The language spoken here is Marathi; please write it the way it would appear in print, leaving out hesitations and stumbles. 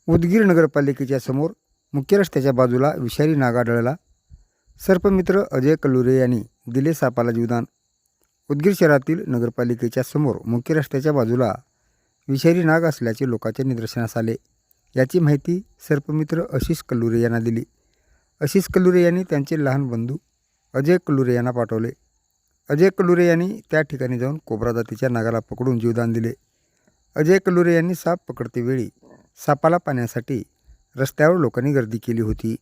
उदगीर नगरपालिकेच्या समोर मुख्य रस्त्याच्या बाजूला विषारी नाग आढळला. सर्पमित्र अजय कल्लुरे यांनी दिले सापाला जीवदान. उदगीर शहरातील नगरपालिकेच्या समोर मुख्य रस्त्याच्या बाजूला विषारी नाग असल्याचे लोकांच्या निदर्शनास आले. याची माहिती सर्पमित्र आशिष कल्लुरे यांना दिली. आशिष कल्लुरे यांनी त्यांचे लहान बंधू अजय कल्लुरे यांना पाठवले. अजय कल्लुरे यांनी त्या ठिकाणी जाऊन कोब्रा जातीच्या नागाला पकडून जीवदान दिले. अजय कल्लुरे यांनी साप पकडतेवेळी सापाला पाहण्यासाठी रस्त्यावर लोकांनी गर्दी केली होती.